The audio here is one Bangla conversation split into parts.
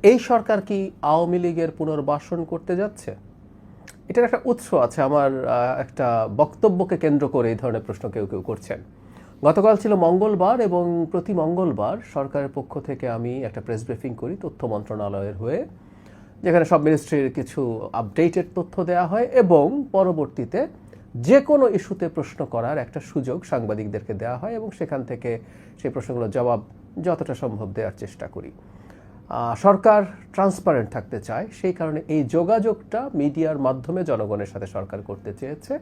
এই সরকার কি আওয়ামী লীগের পুনর্বাসন করতে যাচ্ছে? এটার একটা উৎস আছে। আমার একটা বক্তব্যকে কেন্দ্র করে এই ধরনের প্রশ্ন কেউ কেউ করছেন। গতকাল ছিল মঙ্গলবার এবং প্রতি মঙ্গলবার সরকারের পক্ষ থেকে আমি একটা প্রেস ব্রিফিং করি তথ্য মন্ত্রণালয়ের হয়ে, যেখানে সব মিনিস্ট্রির কিছু আপডেটেড তথ্য দেওয়া হয় এবং পরবর্তীতে যে কোনো ইস্যুতে প্রশ্ন করার একটা সুযোগ সাংবাদিকদেরকে দেওয়া হয় এবং সেখান থেকে সেই প্রশ্নগুলোর জবাব যতটা সম্ভব দেওয়ার চেষ্টা করি। সরকার ট্রান্সপারেন্ট থাকতে চায়, সেই কারণে এই যোগাযোগটা মিডিয়ার মাধ্যমে জনগণের সাথে সরকার করতে চেয়েছে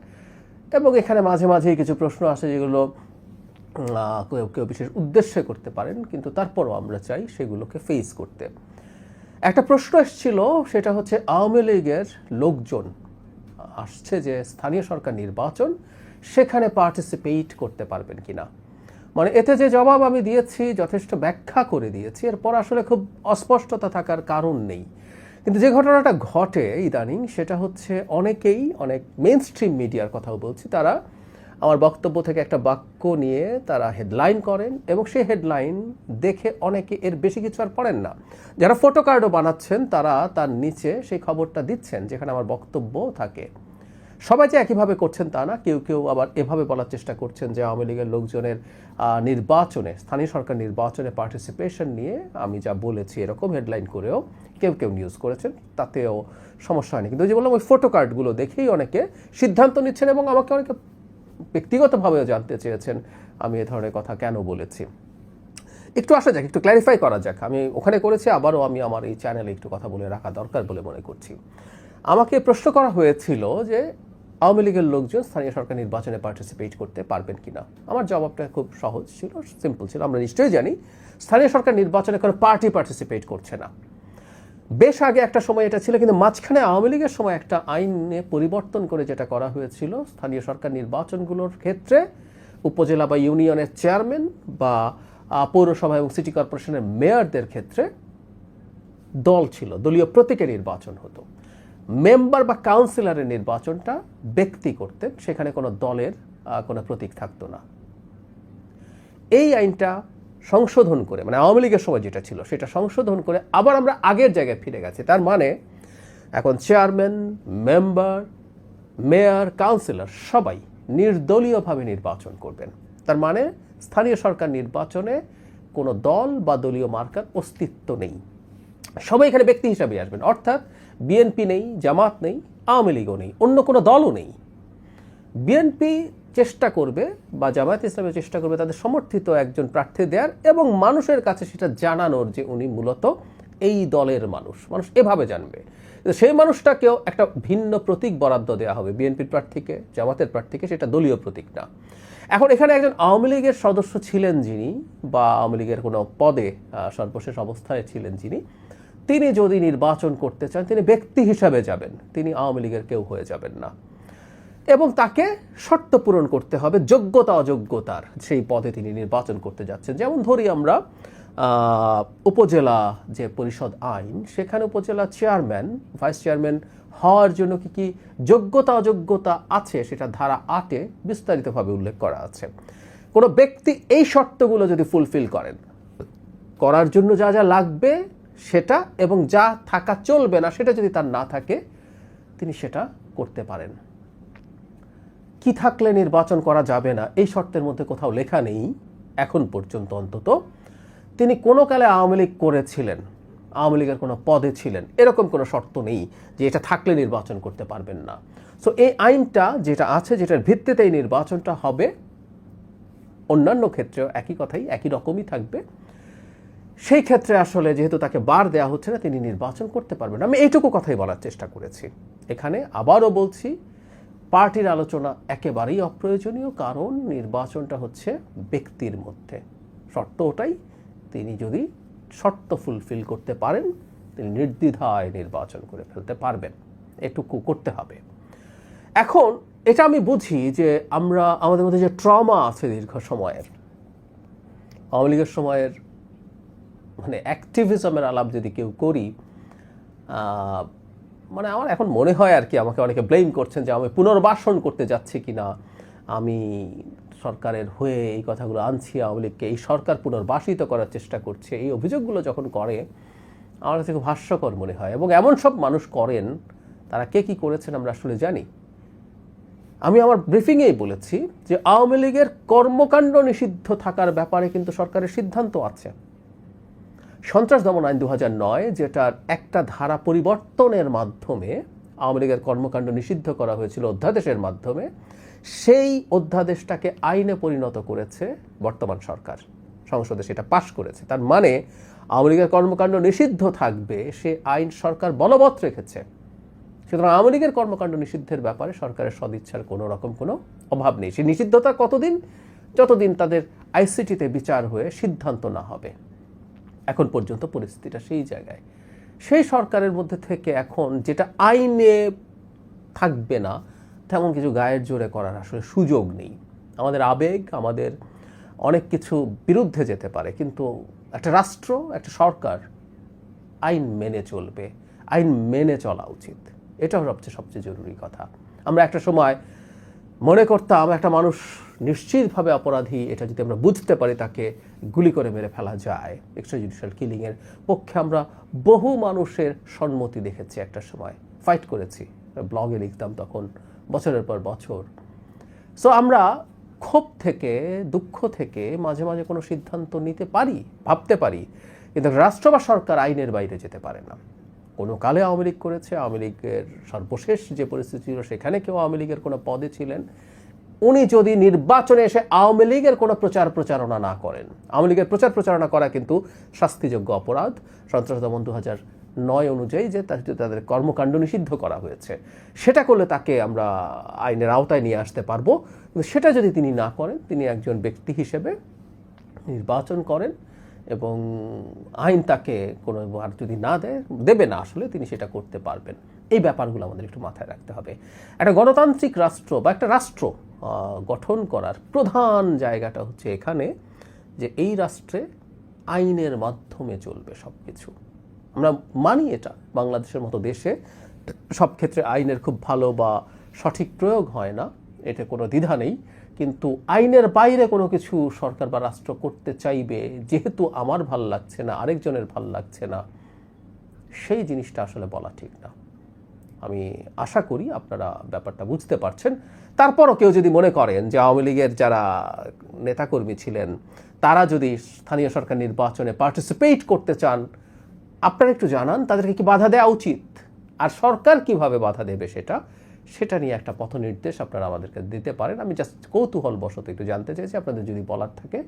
এবং এখানে মাঝে মাঝেই কিছু প্রশ্ন আসে যেগুলো কেউ কেউ বিশেষ উদ্দেশ্যে করতে পারেন, কিন্তু তারপরও আমরা চাই সেগুলোকে ফেস করতে। একটা প্রশ্ন এসেছিল, সেটা হচ্ছে আওয়ামী লীগের লোকজন আসছে যে স্থানীয় সরকার নির্বাচন, সেখানে পার্টিসিপেট করতে পারবেন কিনা। মানে এতে যে জবাব আমি দিয়েছি যথেষ্ট ব্যাখ্যা করে দিয়েছি, এরপর আসলে খুব অস্পষ্টতা থাকার কারণ নেই। কিন্তু যে ঘটনাটা ঘটে ইদানিং সেটা হচ্ছে অনেকেই, অনেক মেইন স্ট্রিম মিডিয়ার কথাও বলছি, তারা আমার বক্তব্য থেকে একটা বাক্য নিয়ে তারা হেডলাইন করেন এবং সেই হেডলাইন দেখে অনেকে এর বেশি কিছু আর পড়েন না। যারা ফটো কার্ডও বানাচ্ছেন তারা তার নিচে সেই খবরটা দিচ্ছেন যেখানে আমার বক্তব্য থাকে। সবাই যে একইভাবে করছেন তা না, কেউ কেউ আবার এভাবে বলার চেষ্টা করছেন যে আওয়ামী লীগের লোকজনের নির্বাচনে, স্থানীয় সরকার নির্বাচনে পার্টিসিপেশন নিয়ে আমি যা বলেছি এরকম হেডলাইন করেও কেউ কেউ নিউজ করেছেন, তাতেও সমস্যা হয়নি। কিন্তু যে বললাম, ওই ফটো কার্ডগুলো দেখেই অনেকে সিদ্ধান্ত নিচ্ছেন এবং আমাকে অনেকে ব্যক্তিগতভাবেও জানতে চেয়েছেন আমি এ ধরনের কথা কেন বলেছি। একটু আসা যাক, একটু ক্ল্যারিফাই করা যাক। আমি ওখানে করেছি, আবারও আমি আমার এই চ্যানেলে একটু কথা বলে রাখা দরকার বলে মনে করছি। আমাকে প্রশ্ন করা হয়েছিল যে আওয়ামী লীগের লোকজন স্থানীয় সরকার নির্বাচনে পার্টিসিপেট করতে পারবেন কিনা। আমার জবাবটা খুব সহজ ছিল, সিম্পল ছিল। আমরা নিশ্চয়ই জানি স্থানীয় সরকার নির্বাচনে কোনো পার্টি পার্টিসিপেট করছে না। বেশ আগে একটা সময় এটা ছিল, কিন্তু মাঝখানে আওয়ামী লীগের সময় একটা আইনে পরিবর্তন করে যেটা করা হয়েছিল, স্থানীয় সরকার নির্বাচনগুলোর ক্ষেত্রে উপজেলা বা ইউনিয়নের চেয়ারম্যান বা পৌরসভা এবং সিটি কর্পোরেশনের মেয়রদের ক্ষেত্রে দল ছিল, দলীয় প্রতীকে নির্বাচন হতো। মেম্বার বা কাউন্সিলরের নির্বাচনটা ব্যক্তি করতেন, সেখানে কোনো দলের কোনো প্রতীক থাকতো না। এই আইনটা সংশোধন করে, মানে আওয়ামী লীগের সময় যেটা ছিল সেটা সংশোধন করে আবার আমরা আগের জায়গায় ফিরে গেছি। তার মানে এখন চেয়ারম্যান, মেম্বার, মেয়র, কাউন্সিলর সবাই নির্দলীয়ভাবে নির্বাচন করবেন। তার মানে স্থানীয় সরকার নির্বাচনে কোনো দল বা দলীয় মার্কার অস্তিত্ব নেই, সবাই এখানে ব্যক্তি হিসাবে আসবেন। অর্থাৎ বিএনপি নেই, জামাত নেই, আওয়ামী লীগও নেই, অন্য কোনো দলও নেই। বিএনপি চেষ্টা করবে বা জামায়াত ইসলামের চেষ্টা করবে তাদের সমর্থিত একজন প্রার্থী দেওয়ার এবং মানুষের কাছে সেটা জানানোর যে উনি মূলত এই দলের মানুষ, মানুষ এভাবে জানবে। সেই মানুষটাকেও একটা ভিন্ন প্রতীক বরাদ্দ দেওয়া হবে, বিএনপির প্রার্থীকে, জামাতের প্রার্থীকে, সেটা দলীয় প্রতীক না। এখন এখানে একজন আওয়ামী লীগের সদস্য ছিলেন যিনি, বা আওয়ামী লীগের কোনো পদে সর্বশেষ অবস্থায় ছিলেন যিনি, তিনি যদি নির্বাচন করতে চান তিনি ব্যক্তি হিসাবে যাবেন, তিনি আওয়ামী লীগের কেউ হয়ে যাবেন না। এবং তাকে শর্ত পূরণ করতে হবে যোগ্যতা অযোগ্যতার, সেই পদে তিনি নির্বাচন করতে যাচ্ছেন। যেমন ধরি আমরা উপজেলা যে পরিষদ আইন, সেখানে উপজেলা চেয়ারম্যান, ভাইস চেয়ারম্যান হওয়ার জন্য কি কি যোগ্যতা অযোগ্যতা আছে সেটা ধারা 8-এ বিস্তারিতভাবে উল্লেখ করা আছে। কোনো ব্যক্তি এই শর্তগুলো যদি ফুলফিল করার জন্য যা যা লাগবে সেটা, এবং যা থাকা চলবে না সেটা যদি তার না থাকে, তিনি সেটা করতে পারেন। কি থাকলে নির্বাচন করা যাবে না এই শর্তের মধ্যে কোথাও লেখা নেই এখন পর্যন্ত অন্তত। তিনি কোনো কালে আওয়ামী লীগ করেছিলেন, আওয়ামী লীগের কোনো পদে ছিলেন, এরকম কোনো শর্ত নেই যে এটা থাকলে নির্বাচন করতে পারবেন না। সো এই আইনটা যেটা আছে, যেটার ভিত্তিতে এই নির্বাচনটা হবে, অন্যান্য ক্ষেত্রেও একই কথাই, একই রকমই থাকবে। সেই ক্ষেত্রে আসলে যেহেতু তাকে বার দেওয়া হচ্ছে না, তিনি নির্বাচন করতে পারবেন। আমি এইটুকু কথাই বলার চেষ্টা করেছি। এখানে আবারও বলছি, পার্টির আলোচনা একেবারেই অপ্রয়োজনীয়, কারণ নির্বাচনটা হচ্ছে ব্যক্তির মধ্যে। শর্ত ওটাই, তিনি যদি শর্ত ফুলফিল করতে পারেন তিনি নির্দ্বিধায় নির্বাচন করে ফেলতে পারবেন, এটুকু করতে হবে। এখন এটা আমি বুঝি যে আমাদের মধ্যে যে ট্রমা আছে দীর্ঘ সময়ের, আওয়ামী লীগের সময়ের মানে অ্যাক্টিভিজমের আলাপ যদি কেউ করি, মানে আমার এখন মনে হয় আর কি, আমাকে অনেকে ব্লেম করছেন যে আমি পুনর্বাসন করতে যাচ্ছি কিনা, আমি সরকারের হয়ে এই কথাগুলো আনছি, আওয়ামী লীগকে এই সরকার পুনর্বাসিত করার চেষ্টা করছে, এই অভিযোগগুলো যখন করে আমার কাছে খুব হাস্যকর মনে হয়। এবং এমন সব মানুষ করেন, তারা কে কী করেছেন আমরা আসলে জানি। আমি আমার ব্রিফিংয়েই বলেছি যে আওয়ামী লীগের কর্মকাণ্ড নিষিদ্ধ থাকার ব্যাপারে কিন্তু সরকারের সিদ্ধান্ত আছে। সন্ত্রাস দমন আইন 2009, যেটার একটা ধারা পরিবর্তনের মাধ্যমে আওয়ামী লীগের কর্মকাণ্ড নিষিদ্ধ করা হয়েছিল অধ্যাদেশের মাধ্যমে, সেই অধ্যাদেশটাকে আইনে পরিণত করেছে বর্তমান সরকার, সংসদে সেটা পাশ করেছে। তার মানে আওয়ামী লীগের কর্মকাণ্ড নিষিদ্ধ থাকবে, সে আইন সরকার বলবৎ রেখেছে। সুতরাং আওয়ামী লীগের কর্মকাণ্ড নিষিদ্ধের ব্যাপারে সরকারের সদিচ্ছার কোনো রকম কোনো অভাব নেই। সেই নিষিদ্ধতা কতদিন? যতদিন তাদের আইসিটিতে বিচার হয়ে সিদ্ধান্ত না হবে। এখন পর্যন্ত পরিস্থিতিটা সেই জায়গায়। সেই সরকারের মধ্যে থেকে এখন যেটা আইনে থাকবে না, তেমন কিছু গায়ের জোরে করার আসলে সুযোগ নেই। আমাদের আবেগ, আমাদের অনেক কিছু বিরুদ্ধে যেতে পারে, কিন্তু একটা রাষ্ট্র, একটা সরকার আইন মেনে চলবে, আইন মেনে চলা উচিত। এটাও সবচেয়ে জরুরি কথা। আমরা একটা সময় মনে করতাম একটা মানুষ নিশ্চিতভাবে অপরাধী, এটা যদি আমরা বুঝতে পারি তাকে গুলি করে মেরে ফেলা যায়। এক্সট্রাজুডিশিয়াল কিলিংয়ের পক্ষে আমরা বহু মানুষের সম্মতি দেখেছি, একটা সময় ফাইট করেছি, ব্লগে লিখতাম তখন বছরের পর বছর। সো আমরা ক্ষোভ থেকে, দুঃখ থেকে মাঝে মাঝে কোনো সিদ্ধান্ত নিতে পারি, ভাবতে পারি, কিন্তু রাষ্ট্র বা সরকার আইনের বাইরে যেতে পারে না। কোনো কালে আওয়ামী লীগ করেছে, আওয়ামী লীগের সর্বশেষ যে পরিস্থিতি ছিল সেখানে কেউ আওয়ামী লীগের কোনো পদে ছিলেন, উনি যদি নির্বাচনে এসে আওয়ামী লীগের কোনো প্রচারণা না করেন, আওয়ামী লীগের প্রচারণা করা কিন্তু শাস্তিযোগ্য অপরাধ। সন্ত্রাস দমন 2009 অনুযায়ী যে তাদের কর্মকাণ্ড নিষিদ্ধ করা হয়েছে, সেটা করলে তাকে আমরা আইনের আওতায় নিয়ে আসতে পারবো। কিন্তু সেটা যদি তিনি না করেন, তিনি একজন ব্যক্তি হিসেবে নির্বাচন করেন এবং আইন তাকে কোনো আর যদি না দেবে না, আসলে তিনি সেটা করতে পারবেন। এই ব্যাপারগুলো আমাদের একটু মাথায় রাখতে হবে। একটা গণতান্ত্রিক রাষ্ট্র বা একটা রাষ্ট্র গঠন করার প্রধান জায়গাটা হচ্ছে এখানে, যে এই রাষ্ট্রে আইনের মাধ্যমে চলবে সব কিছু। আমরা মানি এটা, বাংলাদেশের মতো দেশে সব ক্ষেত্রে আইনের খুব ভালো বা সঠিক প্রয়োগ হয় না, এতে কোনো দ্বিধা নেই। কিন্তু আইনের বাইরে কোনো কিছু সরকার বা রাষ্ট্র করতে চাইবে, যেহেতু আমার ভাল লাগছে না, আরেকজনের ভাল লাগছে না, সেই জিনিসটা আসলে বলা ঠিক না। আমি আশা করি আপনারা ব্যাপারটা বুঝতে পারছেন। তারপরও কেউ যদি মনে করেন যে আওয়ামী লীগের যারা নেতাকর্মী ছিলেন তারা যদি স্থানীয় সরকার নির্বাচনে পার্টিসিপেট করতে চান, আপনারা একটু জানান তাদেরকে কি বাধা দেওয়া উচিত, আর সরকার কিভাবে বাধা দেবে সেটা নিয়ে একটা পথ নির্দেশ আপনারা আমাদেরকে দিতে পারেন। আমি জাস্ট কৌতূহলবশত একটু জানতে চাইছি, আপনাদের যদি বলার থাকে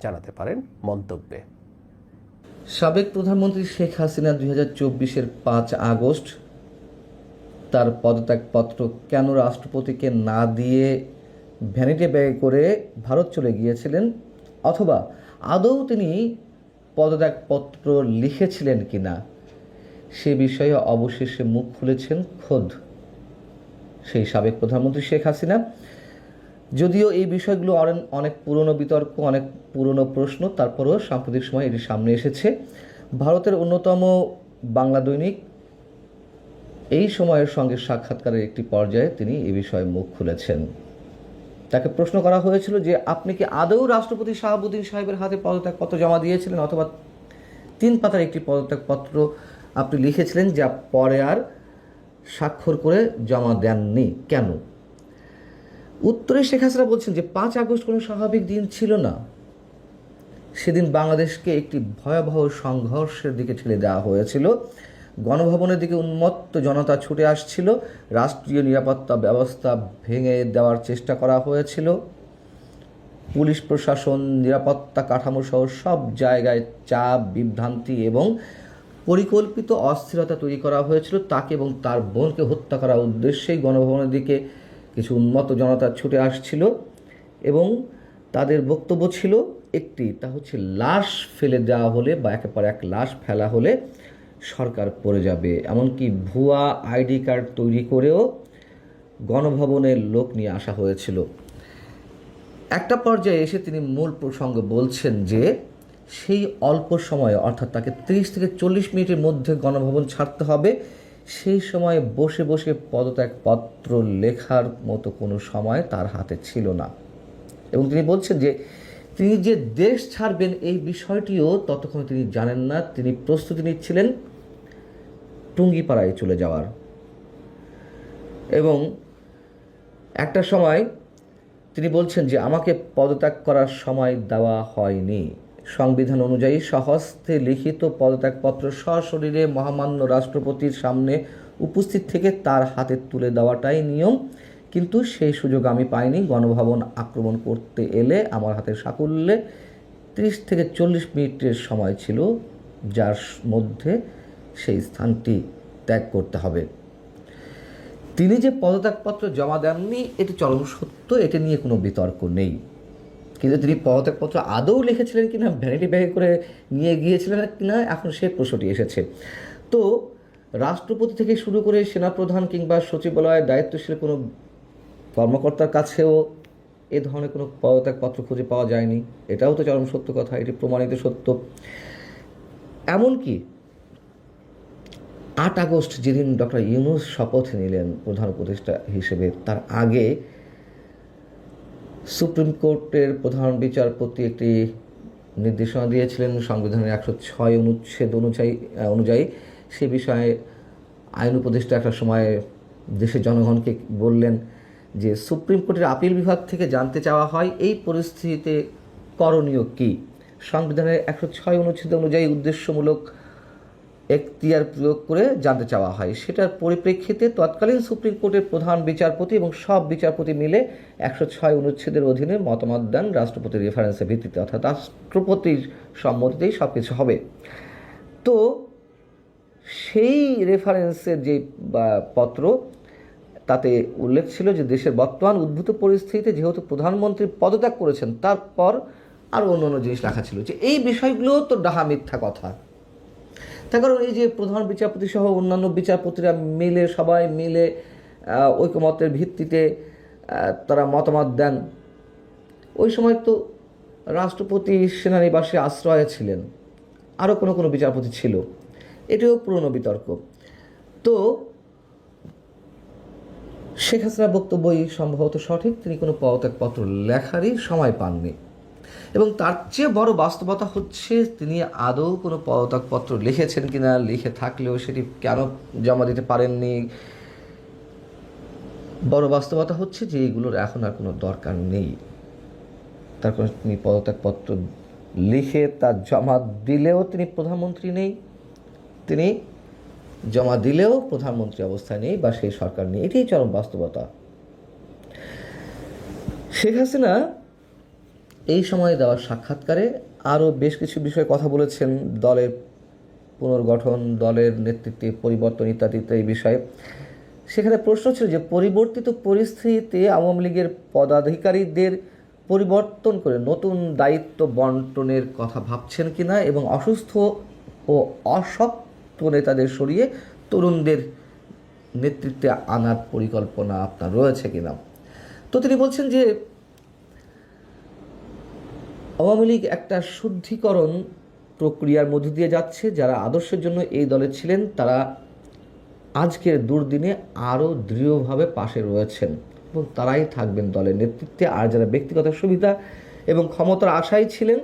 জানাতে পারেন মন্তব্যে। সাবেক প্রধানমন্ত্রী শেখ হাসিনা 2024-এর 5 আগস্ট তার পদত্যাগপত্র কেন রাষ্ট্রপতিকে না দিয়ে ভ্যানিটি ব্যাগে করে ভারত চলে গিয়েছিলেন, অথবা আদৌ তিনি পদত্যাগপত্র লিখেছিলেন কিনা, সে বিষয়ে অবশেষে মুখ খুলেছেন খোদ সেই সাবেক প্রধানমন্ত্রী শেখ হাসিনা। যদিও এই বিষয়গুলো অনেক পুরনো বিতর্ক, অনেক পুরনো প্রশ্ন, তারপরেও সাম্প্রতিক সময় এটি সামনে এসেছে। ভারতের অন্যতম বাংলা দৈনিক এই সময়ের সঙ্গে সাক্ষাৎকারের একটি পর্যায়ে তিনি এ বিষয়ে মুখ খুলেছেন। তাকে প্রশ্ন করা হয়েছিল যে আপনি কি আদৌ রাষ্ট্রপতি শাহাবুদ্দিন সাহেবের হাতে পদত্যাগপত্র জমা দিয়েছিলেন, অথবা 3 পাতার একটি পদত্যাগপত্র আপনি লিখেছিলেন যা পরে আর স্বাক্ষর করে জমা দেননি, কেন? উত্তরে শেখ হাসিনা বলছেন যে 5 আগস্ট কোনো স্বাভাবিক দিন ছিল না। সেদিন বাংলাদেশকে একটি ভয়াবহ সংঘর্ষের দিকে ঠেলে দেওয়া হয়েছিল। গণভবনের দিকে উন্মত্ত জনতা ছুটে আসছিল, রাষ্ট্রীয় নিরাপত্তা ব্যবস্থা ভেঙে দেওয়ার চেষ্টা করা হয়েছিল, পুলিশ প্রশাসন, নিরাপত্তা কাঠামো সহ সব জায়গায় চাপ, বিভ্রান্তি এবং পরিকল্পিত অস্থিরতা তৈরি করা হয়েছিল। তাকে এবং তার বোনকে হত্যা করার উদ্দেশ্যেই গণভবনের দিকে কিছু উন্মত্ত জনতা ছুটে আসছিল এবং তাদের বক্তব্য ছিল একটি, তা হচ্ছে লাশ ফেলে দেওয়া হলে বা একের পর এক লাশ ফেলা হলে সরকার পড়ে যাবে। এমনকি ভুয়া আইডি কার্ড তৈরি করেও গণভবনের লোক নিয়ে আসা হয়েছিল। একটা পর্যায়ে এসে তিনি মূল প্রসঙ্গ বলছেন যে সেই অল্প সময়ে, অর্থাৎ তাকে 30 থেকে 40 মিনিটের মধ্যে গণভবন ছাড়তে হবে, সেই সময়ে বসে বসে পদত্যাগপত্র লেখার মতো কোনো সময় তার হাতে ছিল না। এবং তিনি বলছেন যে তিনি যে দেশ ছাড়বেন এই বিষয়টিও ততক্ষণ তিনি জানেন না। তিনি প্রস্তুতি নিচ্ছিলেন টুঙ্গিপাড়ায় চলে যাওয়ার। এবং একটা সময় তিনি বলছেন যে আমাকে পদত্যাগ করার সময় দেওয়া হয়নি। সংবিধান অনুযায়ী স্বহস্তে লিখিত পদত্যাগপত্র সশরীরে মহামান্য রাষ্ট্রপতির সামনে উপস্থিত থেকে তার হাতে তুলে দেওয়াটাই নিয়ম, কিন্তু সেই সুযোগ আমি পাইনি। গণভবন আক্রমণ করতে এলে আমার হাতের সাকুল্যে 30 থেকে 40 মিনিটের সময় ছিল, যার মধ্যে সেই স্থানটি ত্যাগ করতে হবে। তিনি যে পদত্যাগপত্র জমা দেননি এটি চরম সত্য, এটি নিয়ে কোনো বিতর্ক নেই। কিন্তু তিনি পদত্যাগপত্র আদৌ লিখেছিলেন কিনা, ভ্যানিটি ব্যাগে করে নিয়ে গিয়েছিলেন কিনা, এখন সে প্রশ্নটি এসেছে। তো রাষ্ট্রপতি থেকে শুরু করে সেনাপ্রধান কিংবা সচিবালয়ের দায়িত্বশীল কোনো কর্মকর্তার কাছেও এ ধরনের কোনো পদত্যাগপত্র খুঁজে পাওয়া যায়নি। এটাও তো চরম সত্য কথা, এটি প্রমাণিত সত্য। এমনকি 8 আগস্ট যেদিন ডক্টর ইউনূস শপথ নিলেন প্রধান উপদেষ্টা হিসেবে, তার আগে সুপ্রিম কোর্টের প্রধান বিচারপতি একটি নির্দেশনা দিয়েছিলেন সংবিধানের 106 অনুচ্ছেদ অনুযায়ী। সে বিষয়ে আইন উপদেষ্টা একটা সময় দেশের জনগণকে বললেন যে সুপ্রিম কোর্টের আপিল বিভাগ থেকে জানতে চাওয়া হয় এই পরিস্থিতিতে করণীয় কী। সংবিধানের 106 অনুচ্ছেদ অনুযায়ী উদ্দেশ্যমূলক এখতিয়ার প্রয়োগ করে জানতে চাওয়া হয়। সেটার পরিপ্রেক্ষিতে তৎকালীন সুপ্রিম কোর্টের প্রধান বিচারপতি এবং সব বিচারপতি মিলে 106 অনুচ্ছেদের অধীনে মতামত দেন রাষ্ট্রপতির রেফারেন্সের ভিত্তিতে, অর্থাৎ রাষ্ট্রপতির সম্মতিতেই সব কিছু হবে। তো সেই রেফারেন্সের যে পত্র, তাতে উল্লেখ ছিল যে দেশের বর্তমান উদ্ভূত পরিস্থিতিতে যেহেতু প্রধানমন্ত্রী পদত্যাগ করেছেন, তারপর আরও অন্য জিনিস লেখা ছিল যে এই বিষয়গুলো তো ডাহা মিথ্যা কথা। তার কারণ এই যে প্রধান বিচারপতি সহ অন্যান্য বিচারপতিরা মিলে, সবাই মিলে ঐকমত্যের ভিত্তিতে তারা মতামত দেন। ওই সময় তো রাষ্ট্রপতি সেনানিবাসে আশ্রয়ে ছিলেন, আরও কোনো বিচারপতি ছিল, এটিও পুরনো বিতর্ক। তো শেখ হাসিনার বক্তব্যই সম্ভবত সঠিক, তিনি কোনো পদত্যাগপত্র লেখারই সময় পাননি। এবং তার চেয়ে বড় বাস্তবতা হচ্ছে তিনি আদৌ কোনো পদত্যাগপত্র লিখেছেন কিনা, লিখে থাকলেও সেটি কেন জমা দিতে পারেননি। বড় বাস্তবতা হচ্ছে যে এগুলোর এখন আর কোনো দরকার নেই। তার কারণ তিনি পদত্যাগপত্র লিখে তার জমা দিলেও তিনি প্রধানমন্ত্রী নেই, তিনি জমা দিলেও প্রধানমন্ত্রী অবস্থায় নেই বা সেই সরকার নেই, এটাই চরম বাস্তবতা। শেখ হাসিনা এই সময়ে দেওয়া সাক্ষাৎকারে আরও বেশ কিছু বিষয়ে কথা বলেছেন, দলের পুনর্গঠন, দলের নেতৃত্বে পরিবর্তন ইত্যাদি এই বিষয়ে। সেখানে প্রশ্ন ছিল যে পরিবর্তিত পরিস্থিতিতে আওয়ামী লীগের পদাধিকারীদের পরিবর্তন করে নতুন দায়িত্ব বন্টনের কথা ভাবছেন কিনা এবং অসুস্থ ও অশক্ত নেতাদের সরিয়ে তরুণদের নেতৃত্বে আনার পরিকল্পনা আপনার রয়েছে কিনা। তো তিনি বলছেন যে আওয়ামী লীগ একটা শুদ্ধিকরণ প্রক্রিয়ার মধ্য দিয়ে যাচ্ছে। যারা আদর্শের জন্য এই দলে ছিলেন তারা আজকের দুর্দিনে আরও দৃঢ়ভাবে পাশে রয়েছেন এবং তারাই থাকবেন দলের নেতৃত্বে। আর যারা ব্যক্তিগত সুবিধা এবং ক্ষমতার আশায় ছিলেন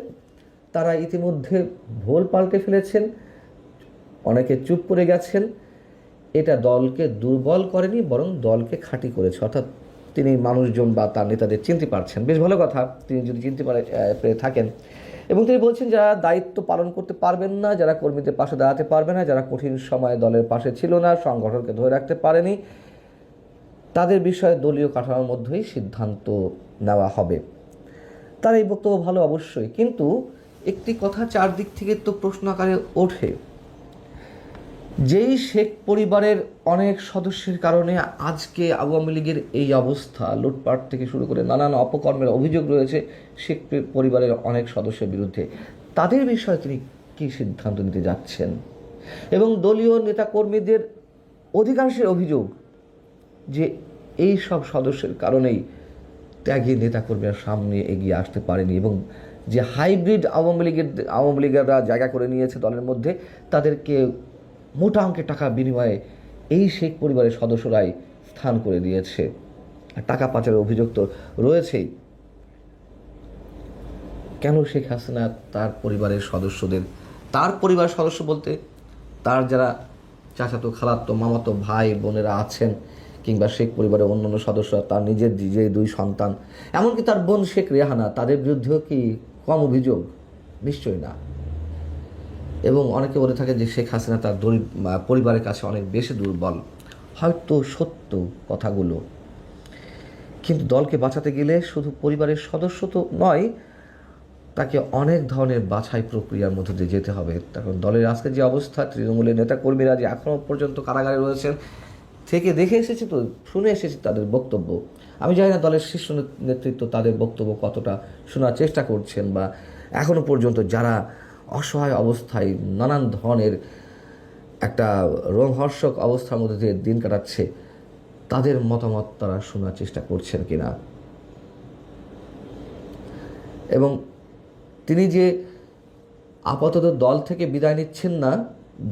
তারা ইতিমধ্যে ভোল পাল্টে ফেলেছেন, অনেকে চুপ করে গেছেন। এটা দলকে দুর্বল করেনি, বরং দলকে খাঁটি করেছে। অর্থাৎ তিনি মানুষজন বা তার নেতাদের চিনতে পারছেন, বেশ ভালো কথা তিনি যদি চিনতে পেরে থাকেন। এবং তিনি বলছেন যারা দায়িত্ব পালন করতে পারবেন না, যারা কর্মীদের পাশে দাঁড়াতে পারবে না, যারা কঠিন সময়ে দলের পাশে ছিল না, সংগঠনকে ধরে রাখতে পারেনি, তাদের বিষয়ে দলীয় কাঠামোর মধ্যেই সিদ্ধান্ত নেওয়া হবে। তার এই বক্তব্য ভালো অবশ্যই, কিন্তু একটি কথা চারদিক থেকে তো প্রশ্ন আকারে ওঠে। যেই শেখ পরিবারের অনেক সদস্যের কারণে আজকে আওয়ামী লীগের এই অবস্থা, লুটপাট থেকে শুরু করে নানান অপকর্মের অভিযোগ রয়েছে শেখ পরিবারের অনেক সদস্যের বিরুদ্ধে, তাদের বিষয়ে তিনি কী সিদ্ধান্ত নিতে যাচ্ছেন? এবং দলীয় নেতাকর্মীদের অধিকাংশের অভিযোগ যে এই সব সদস্যের কারণেই ত্যাগী নেতাকর্মীরা সামনে এগিয়ে আসতে পারেনি এবং যে হাইব্রিড আওয়ামী লীগেরা জায়গা করে নিয়েছে দলের মধ্যে, তাদেরকে মোটা অঙ্কের টাকা বিনিময়ে এই শেখ পরিবারের সদস্যরাই স্থান করে দিয়েছে। আর টাকা পাচারের অভিযোগ তো রয়েছেই। কেন শেখ হাসিনা তার পরিবারের সদস্যদের, তার পরিবার সদস্য বলতে তার যারা চাচাতো খালাতো মামাতো ভাই বোনেরা আছেন, কিংবা শেখ পরিবারের অন্যান্য সদস্যরা, তার নিজের যে দুই সন্তান, এমনকি তার বোন শেখ রেহানা, তাদের বিরুদ্ধেও কি কম অভিযোগ? নিশ্চয়ই না। এবং অনেকে বলে থাকে যে শেখ হাসিনা তার পরিবারের কাছে অনেক বেশি দুর্বল। হয়তো সত্য কথাগুলো, কিন্তু দলকে বাঁচাতে গেলে শুধু পরিবারের সদস্য তো নয়, তাকে অনেক ধরনের বাছাই প্রক্রিয়ার মধ্যে দিয়ে যেতে হবে। তখন দলের আজকে যে অবস্থা, তৃণমূলের নেতাকর্মীরা যে এখনও পর্যন্ত কারাগারে রয়েছেন, থেকে দেখে এসেছি, তো শুনে এসেছি তাদের বক্তব্য। আমি জানি না দলের শীর্ষ নেতৃত্ব তাদের বক্তব্য কতটা শোনার চেষ্টা করছেন, বা এখনও পর্যন্ত যারা অসহায় অবস্থায় নানান ধরনের একটা রোমহর্ষক অবস্থার মধ্যে দিয়ে দিন কাটাচ্ছে, তাদের মতামত তারা শোনার চেষ্টা করছেন কিনা। এবং তিনি যে আপাতত দল থেকে বিদায় নিচ্ছেন না,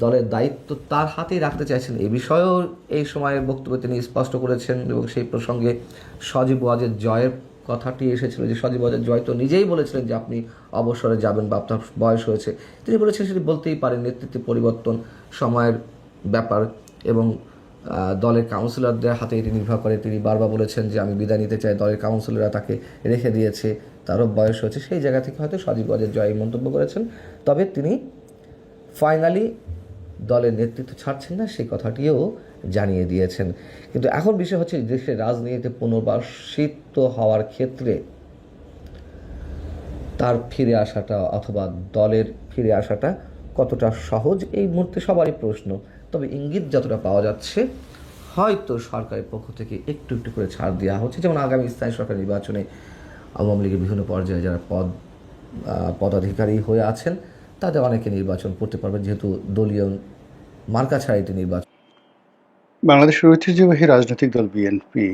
দলের দায়িত্ব তার হাতেই রাখতে চাইছেন, এই বিষয়েও এই সময়ের বক্তব্যে তিনি স্পষ্ট করেছেন। এবং সেই প্রসঙ্গে সজীব ওয়াজেদ জয়ের কথাটি এসেছিল, যে সজীব ওয়াজেদ জয় তো নিজেই বলেছিলেন যে আপনি অবসরে যাবেন বা আপনার বয়স হয়েছে। তিনি বলেছেন সেটি বলতেই পারেন, নেতৃত্বে পরিবর্তন সময়ের ব্যাপার এবং দলের কাউন্সিলরদের হাতে এটি নির্ভর করে। তিনি বারবার বলেছেন যে আমি বিদায় নিতে চাই, দলের কাউন্সিলররা তাকে রেখে দিয়েছে, তারও বয়স হয়েছে। সেই জায়গা থেকে হয়তো সজীব ওয়াজেদ জয় মন্তব্য করেছেন। তবে তিনি ফাইনালি দলের নেতৃত্ব ছাড়ছেন না, সেই কথাটিও জানিয়ে দিয়েছেন। কিন্তু এখন বিষয় হচ্ছে, দেশের রাজনীতিতে পুনর্বাসিত হওয়ার ক্ষেত্রে তার ফিরে আসাটা অথবা দলের ফিরে আসাটা কতটা সহজ, এই মুহূর্তে সবারই প্রশ্ন। তবে ইঙ্গিত যতটা পাওয়া যাচ্ছে, হয়তো সরকারের পক্ষ থেকে একটু একটু করে ছাড় দেওয়া হচ্ছে। যেমন আগামী স্থায়ী সরকার নির্বাচনে আওয়ামী লীগের বিভিন্ন পর্যায়ে যারা পদাধিকারী হয়ে আছেন, তাদের অনেকে নির্বাচন করতে পারবেন, যেহেতু দলীয় মার্কা ছাড়া এটি নির্বাচন। বাংলাদেশের ঐতিহ্যবাহী রাজনৈতিক দল বিএনপি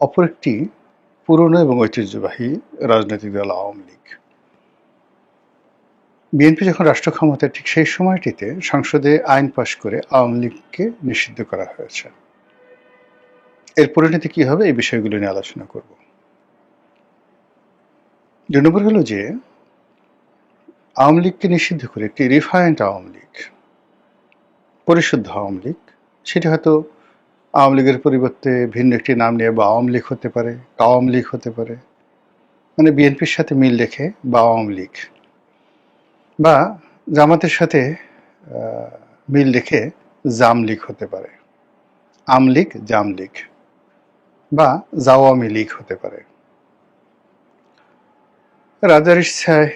অপর একটি পুরনো এবং ঐতিহ্যবাহী রাজনৈতিক দল আওয়ামী লীগ। বিএনপি যখন রাষ্ট্র ক্ষমতায়, ঠিক সেই সময়টিতে সংসদে আইন পাশ করে আওয়ামী লীগকে নিষিদ্ধ করা হয়েছে। এর পরিণতি কি হবে, এই বিষয়গুলো নিয়ে আলোচনা করব। 2 নম্বর হলো যে আওয়ামী লীগকে নিষিদ্ধ করে একটি রিফাইন্ড আওয়ামী লীগ, পরিশুদ্ধ আওয়ামী লীগ, সেটি হয়তো আওয়ামী লীগের পরিবর্তে ভিন্ন একটি নাম নিয়ে বা আওয়ামী লীগ হতে পারে, আওয়ামী লীগ হতে পারে, মানে বিএনপির সাথে মিল রেখে বা আওয়ামী লীগ, বা জামাতের সাথে মিল রেখে জাম লীগ হতে পারে, আমলীগ, জাম লীগ, বা জাওয়ামী লীগ হতে পারে। রাজার ইচ্ছায়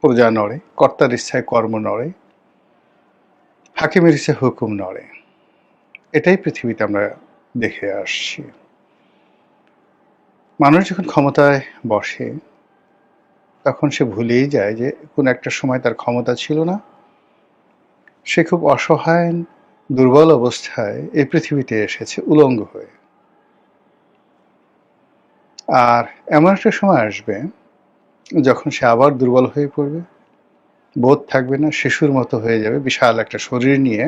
প্রজা নড়ে, কর্তার ইচ্ছায় কর্ম নড়ে, হাকিমের ইচ্ছায় হুকুম নড়ে। এটাই পৃথিবীতে আমরা দেখে আসছি। মানুষ যখন ক্ষমতায় বসে, তখন সে ভুলেই যায় যে কোন একটা সময় তার ক্ষমতা ছিল না, সে খুব অসহায় দুর্বল অবস্থায় এই পৃথিবীতে এসেছে উলঙ্গ হয়ে। আর এমন একটা সময় আসবে যখন সে আবার দুর্বল হয়ে পড়বে, বোধ থাকবে না, শিশুর মতো হয়ে যাবে, বিশাল একটা শরীর নিয়ে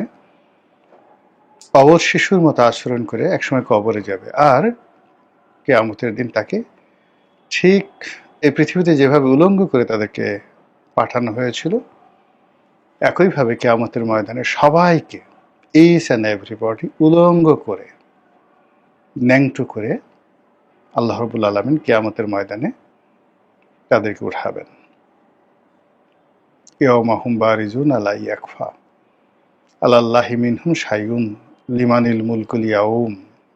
অবধ শিশুর মতো আচরণ করে একসময় কবরে যাবে। আর কিয়ামতের দিন তাকে ঠিক এই পৃথিবীতে যেভাবে উলঙ্গ করে তাদেরকে পাঠানো হয়েছিল, একইভাবে কিয়ামতের ময়দানে সবাইকে, ইচ অ্যান্ড এভরিবডি, উলঙ্গ করে, ন্যাংটো করে আল্লাহ রাব্বুল আলামিন কিয়ামতের ময়দানে তাদেরকে উঠাবেন। ইয়াউমা হুম বারিজুনা লা ইয়াখফা আলাল্লাহি মিনহুম শাইউন লিমানিল মুলকুল ইয়াউম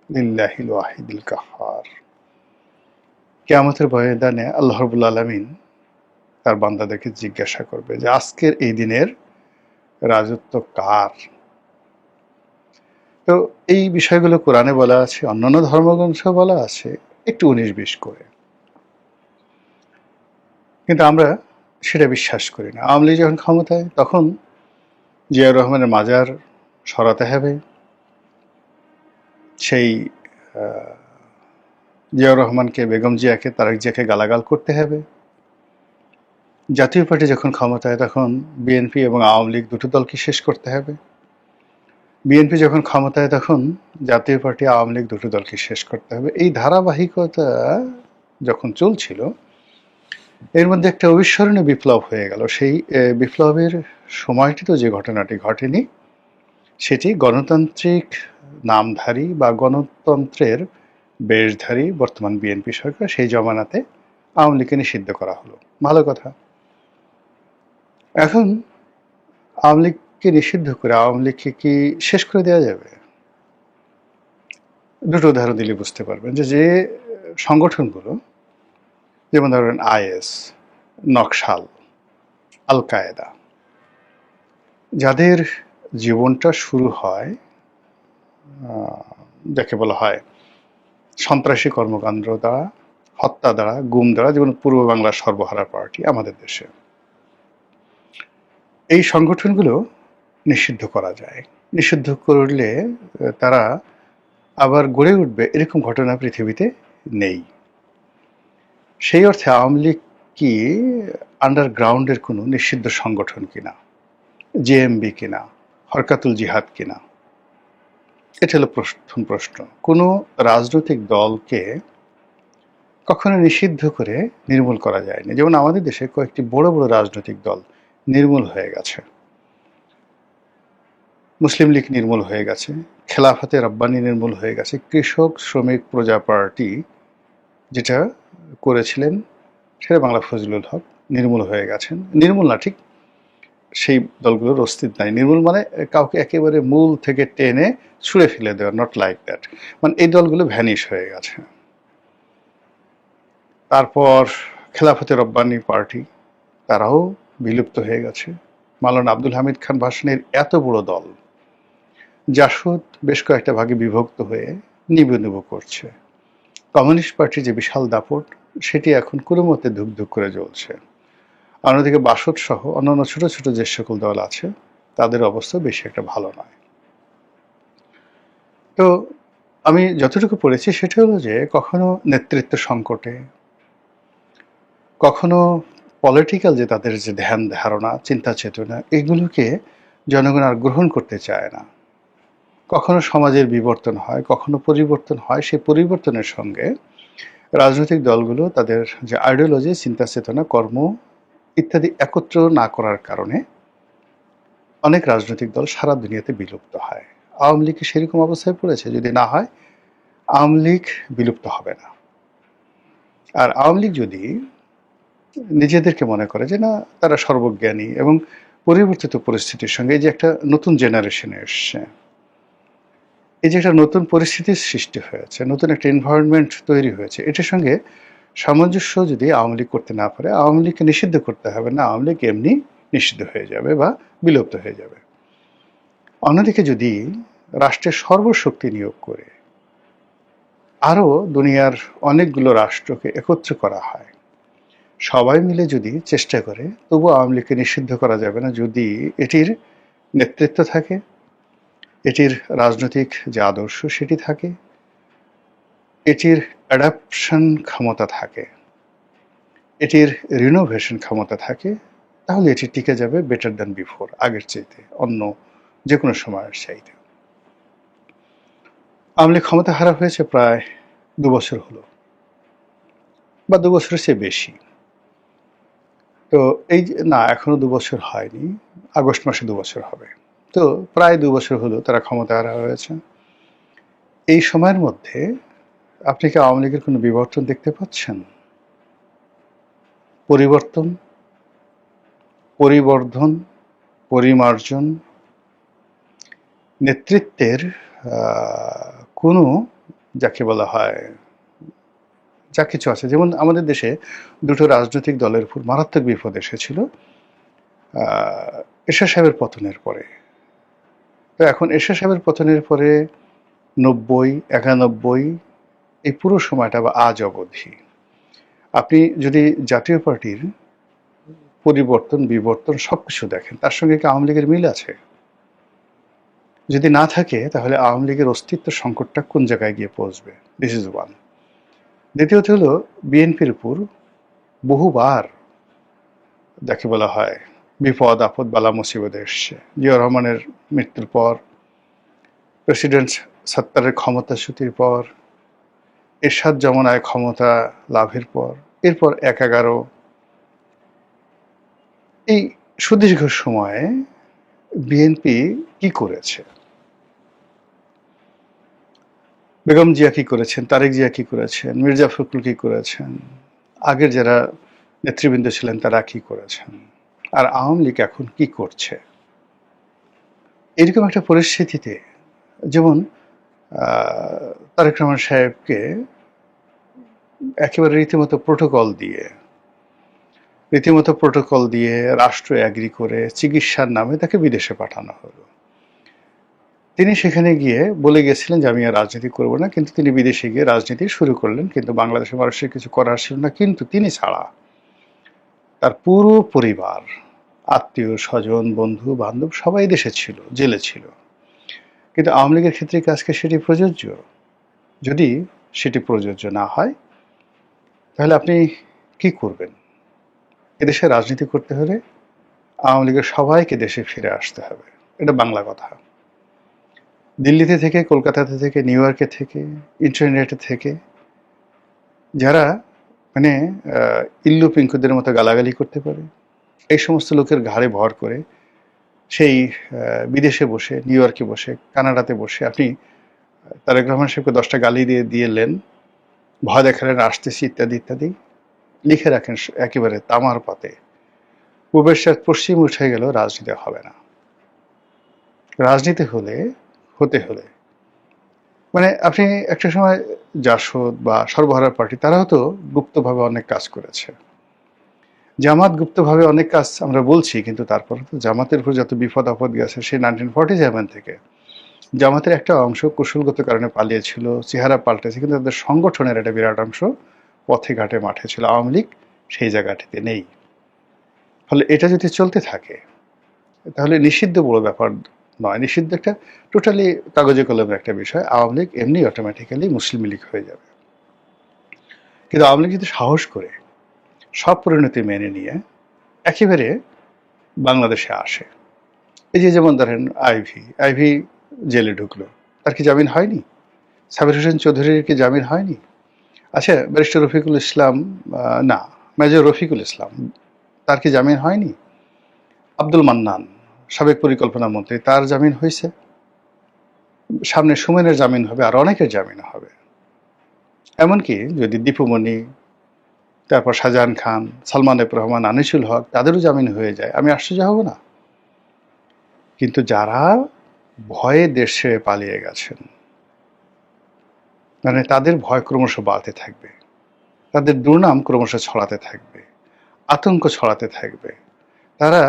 লিল্লাহিল ওয়াহিদিল কাহ্হার। কিয়ামতের ময়দানে আল্লাহ রাব্বুল আলামিন তার বান্দাদেরকে জিজ্ঞাসা করবে যে আজকের এই দিনের রাজত্ব কার। তো এই বিষয়গুলো কোরআনে বলা আছে, অন্যান্য ধর্মগ্রন্থ বলা আছে, একটু 19-20 করে, কিন্তু আমরা সেটা বিশ্বাস করি না। আওয়ামী লীগ যখন ক্ষমতায়, তখন জিয়াউর রহমানের মাজার সরাতে হবে, সেই জিয়াউর রহমানকে, বেগম জিয়াকে, তারেক জিয়াকে গালাগাল করতে হবে। জাতীয় পার্টি যখন ক্ষমতায়, তখন বিএনপি এবং আওয়ামী লীগ দুটো দলকে শেষ করতে হবে। বিএনপি যখন ক্ষমতায়, তখন জাতীয় পার্টি, আওয়ামী লীগ দুটো দলকে শেষ করতে হবে। এই ধারাবাহিকতা যখন চলছিল, এর মধ্যে একটা অবিস্মরণীয় বিপ্লব হয়ে গেল। সেই বিপ্লবের সময়টি তো যে ঘটনাটি ঘটেনি, সেটি গণতান্ত্রিক নামধারী বা গণতন্ত্রের বেশধারী বর্তমান বিএনপি সরকার, সেই জমানাতে আওয়ামী লীগকে নিষিদ্ধ করা হলো। ভালো কথা। এখন আওয়ামী লীগকে নিষিদ্ধ করে আওয়ামী লীগকে কি শেষ করে দেওয়া যাবে? দুটো উদাহরণ দিলে বুঝতে পারবেন যে সংগঠনগুলো, যেমন ধরেন আইএস, নকশাল, আল কায়েদা, যাদের জীবনটা শুরু হয় যাকে বলা হয় সন্ত্রাসী কর্মকাণ্ড দ্বারা, হত্যা দ্বারা, গুম দ্বারা, যেমন পূর্ব বাংলার সর্বহারা পার্টি আমাদের দেশে, এই সংগঠনগুলো নিষিদ্ধ করা যায়। নিষিদ্ধ করলে তারা আবার গড়ে উঠবে এরকম ঘটনা পৃথিবীতে নেই। সেই অর্থে আওয়ামী লীগ কি আন্ডারগ্রাউন্ডের কোনো নিষিদ্ধ সংগঠন কিনা, জেএমবি কিনা, হরকাতুল জিহাদ কিনা? এটা হলো প্রথম প্রশ্ন। কোনো রাজনৈতিক দলকে কখনো নিষিদ্ধ করে নির্মূল করা যায়নি। যেমন আমাদের দেশে কয়েকটি বড় বড় রাজনৈতিক দল নির্মূল হয়ে গেছে। মুসলিম লীগ নির্মূল হয়ে গেছে, খেলাফতে রব্বানি নির্মূল হয়ে গেছে, কৃষক শ্রমিক প্রজা পার্টি যেটা করেছিলেন সেটা বাংলা ফজলুল হক নির্মূল হয়ে গেছেন। নির্মূল না, ঠিক সেই দলগুলোর অস্তিত্ব নাই। নির্মূল মানে কাউকে একেবারে মূল থেকে টেনে ছুঁড়ে ফেলে দেওয়া, নট লাইক দ্যাট। মানে এই দলগুলো ভ্যানিশ হয়ে গেছে। তারপর খেলাফতে রব্বানি পার্টি, তারাও বিলুপ্ত হয়ে গেছে। মাওলানা আব্দুল হামিদ খান ভাসানীর এত বড় দল, জাসদ বেশ কয়েকটা ভাগে বিভক্ত হয়ে নিবু নিবু করছে। কমিউনিস্ট পার্টির যে বিশাল দাপট, সেটি এখন কোনো মতে ধুক ধুক করে জ্বলছে। অন্যদিকে বাসদ সহ অন্যান্য ছোট ছোট যে সকল দল আছে, তাদের অবস্থা বেশি একটা ভালো নয়। তো আমি যতটুকু পড়েছি সেটা হলো যে কখনো নেতৃত্ব সংকটে, কখনো পলিটিক্যাল যে তাদের যে ধ্যান ধারণা, চিন্তা চেতনা, এগুলোকে জনগণ আর গ্রহণ করতে চায় না। কখনো সমাজের বিবর্তন হয়, কখনো পরিবর্তন হয়। সেই পরিবর্তনের সঙ্গে রাজনৈতিক দলগুলো তাদের যে আইডিওলজি, চিন্তা চেতনা, কর্ম ইত্যাদি একত্র না করার কারণে অনেক রাজনৈতিক দল সারা দুনিয়াতে বিলুপ্ত হয়। আওয়ামী লীগ সেরকম অবস্থায় পড়েছে? যদি না হয়, আওয়ামী লীগ বিলুপ্ত হবে না। আর আওয়ামী লীগ যদি নিজেদেরকে মনে করে যে না, তারা সর্বজ্ঞানী এবং পরিবর্তিত পরিস্থিতির সঙ্গে, এই যে একটা নতুন জেনারেশনে এসছে, এই যে একটা নতুন পরিস্থিতির সৃষ্টি হয়েছে, নতুন একটা এনভায়রনমেন্ট তৈরি হয়েছে, এটার সঙ্গে সামঞ্জস্য যদি আওয়ামী লীগ করতে না পারে, আওয়ামী লীগকে নিষিদ্ধ করতে হবে না, আওয়ামী লীগ এমনি নিষিদ্ধ হয়ে যাবে বা বিলুপ্ত হয়ে যাবে। অন্যদিকে যদি রাষ্ট্রের সর্বশক্তি নিয়োগ করে আরও দুনিয়ার অনেকগুলো রাষ্ট্রকে একত্র করা হয়, সবাই মিলে যদি চেষ্টা করে, তবু আওয়ামী লীগকে নিষিদ্ধ করা যাবে না, যদি এটির নেতৃত্ব থাকে, এটির রাজনৈতিক যে আদর্শ সেটি থাকে, এটির অ্যাডাপশন ক্ষমতা থাকে, এটির রিনোভেশন ক্ষমতা থাকে, তাহলে এটি টিকে যাবে বেটার দ্যান বিফোর, আগের চাইতে, অন্য যে কোনো সময়ের চাইতে। আওয়ামী লীগ ক্ষমতা হারা হয়েছে প্রায় 2 বছর হলো, বা 2 বছরের চেয়ে বেশি। তো এই যে না, এখনো 2 বছর হয়নি, আগস্ট মাসে 2 বছর হবে। তো প্রায় 2 বছর হলো তারা ক্ষমতা হারা হয়েছে। এই সময়ের মধ্যে আপনি কি আওয়ামী লীগের কোনো বিবর্তন দেখতে পাচ্ছেন? পরিবর্তন, পরিবর্ধন, পরিমার্জন, নেতৃত্বের কোনো, যাকে বলা হয়, যা কিছু আছে। যেমন আমাদের দেশে দুটো রাজনৈতিক দলের উপর মারাত্মক বিপদ এসেছিল এরশাদ সাহেবের পতনের পরে। তো এখন এরশাদ সাহেবের পতনের পরে 90, 91 এই পুরো সময়টা বা আজ অবধি আপনি যদি জাতীয় পার্টির পরিবর্তন বিবর্তন সবকিছু দেখেন, তার সঙ্গে কি আওয়ামী লীগের মিল আছে? যদি না থাকে, তাহলে আওয়ামী লীগের অস্তিত্ব সংকটটা কোন জায়গায় গিয়ে পৌঁছবে? This is one. দ্বিতীয়ত হলো, বিএনপির উপর বহুবার যাকে বলা হয় বিপদ আপদ বালা মুসিবত এসছে। জিয়া রহমানের মৃত্যুর পর, প্রেসিডেন্ট সত্তারের ক্ষমতাচ্যুতির পর, এরশাদ জমানায় ক্ষমতা লাভের পর, এরপর 1/11, এই সুদীর্ঘ সময়ে বিএনপি কি করেছে, বেগম জিয়া কি করেছেন, তারেক জিয়া কি করেছেন, মির্জা ফখরুল কি করেছেন, আগের যারা নেতৃবৃন্দ ছিলেন তারা কি করেছেন, আর আওয়ামী লীগ এখন কি করছে, এরকম একটা পরিস্থিতিতে যেমন তারেক রহমান সাহেবকে একেবারে রীতিমতো প্রোটোকল দিয়ে রাষ্ট্র অ্যাগ্রি করে চিকিৎসার নামে তাকে বিদেশে পাঠানো হলো। তিনি সেখানে গিয়ে বলে গেছিলেন যে আমি আর রাজনীতি করব না, কিন্তু তিনি বিদেশে গিয়ে রাজনীতি শুরু করলেন, কিন্তু বাংলাদেশের মানুষের কিছু করার ছিল না। কিন্তু তিনি ছাড়া তার পুরো পরিবার, আত্মীয় স্বজন, বন্ধু বান্ধব সবাই দেশে ছিল, জেলে ছিল। কিন্তু আওয়ামী লীগের ক্ষেত্রে কি আজকে সেটি প্রযোজ্য? যদি সেটি প্রযোজ্য না হয় তাহলে আপনি কি করবেন? এদেশে রাজনীতি করতে হলে আওয়ামী লীগের সবাইকে দেশে ফিরে আসতে হবে, এটা বাংলা কথা। দিল্লিতে থেকে, কলকাতাতে থেকে, নিউ ইয়র্কে থেকে, ইন্টারনেটে থেকে যারা মানে ইল্লু পিঙ্কুদের মতো গালাগালি করতে পারে, এই সমস্ত লোকের ঘাড়ে ভর করে সেই বিদেশে বসে, নিউ ইয়র্কে বসে, কানাডাতে বসে আপনি তারেক রহমান সাহেবকে 10টা গালি দিলেন, ভয় দেখালেন আসতেছি ইত্যাদি ইত্যাদি, লিখে রাখেন একেবারে তামার পাতে, পূবের সাথে পশ্চিম উঠে গেল, রাজনীতি হবে না। রাজনীতি হতে হলে মানে আপনি একটা সময় জাসদ বা সর্বহারা পার্টি তারাও তো গুপ্তভাবে অনেক কাজ করেছে, জামাত গুপ্তভাবে অনেক কাজ আমরা বলছি, কিন্তু তারপরে তো জামাতের উপর যত বিপদ আপদ গেছে সেই 1947 থেকে জামাতের একটা অংশ কৌশলগত কারণে পালিয়েছিল, চেহারা পাল্টেছে, কিন্তু তাদের সংগঠনের একটা বিরাট অংশ পথে ঘাটে মাঠে ছিল। আওয়ামী লীগ সেই জায়গাটিতে নেই। ফলে এটা যদি চলতে থাকে তাহলে নিষিদ্ধ বড় ব্যাপার নয়, নিষিদ্ধ একটা টোটালি কাগজে কলমের একটা বিষয়। আওয়ামী লীগ এমনি অটোমেটিক্যালি মুসলিম লীগ হয়ে যাবে। কিন্তু আওয়ামী লীগ যদি সাহস করে সব পরিণতি মেনে নিয়ে একেবারে বাংলাদেশে আসে, এই যে যেমন ধরেন আইভি জেলে ঢুকলো, তার কি জামিন হয়নি? সাবির হোসেন চৌধুরীর কি জামিন হয়নি? আচ্ছা, ব্যারিস্টার রফিকুল ইসলাম, না, মেজর রফিকুল ইসলাম, তার কি জামিন হয়নি? আব্দুল মান্নান, সাবেক পরিকল্পনা মন্ত্রী, তার জামিন হয়েছে। সামনে সুমেনের জামিন হবে, আর অনেকের জামিন হবে। এমনকি যদি দীপুমণি, তারপর শাহজাহান খান, সালমান এফ রহমান, আনিসুল হক, তাদেরও জামিন হয়ে যায়, আমি আশ্চর্য হব না। কিন্তু যারা ভয়ে দেশে পালিয়ে গেছেন, মানে তাদের ভয় ক্রমশ বাড়তে থাকবে, তাদের দুর্নাম ক্রমশ ছড়াতে থাকবে, আতঙ্ক ছড়াতে থাকবে, তারা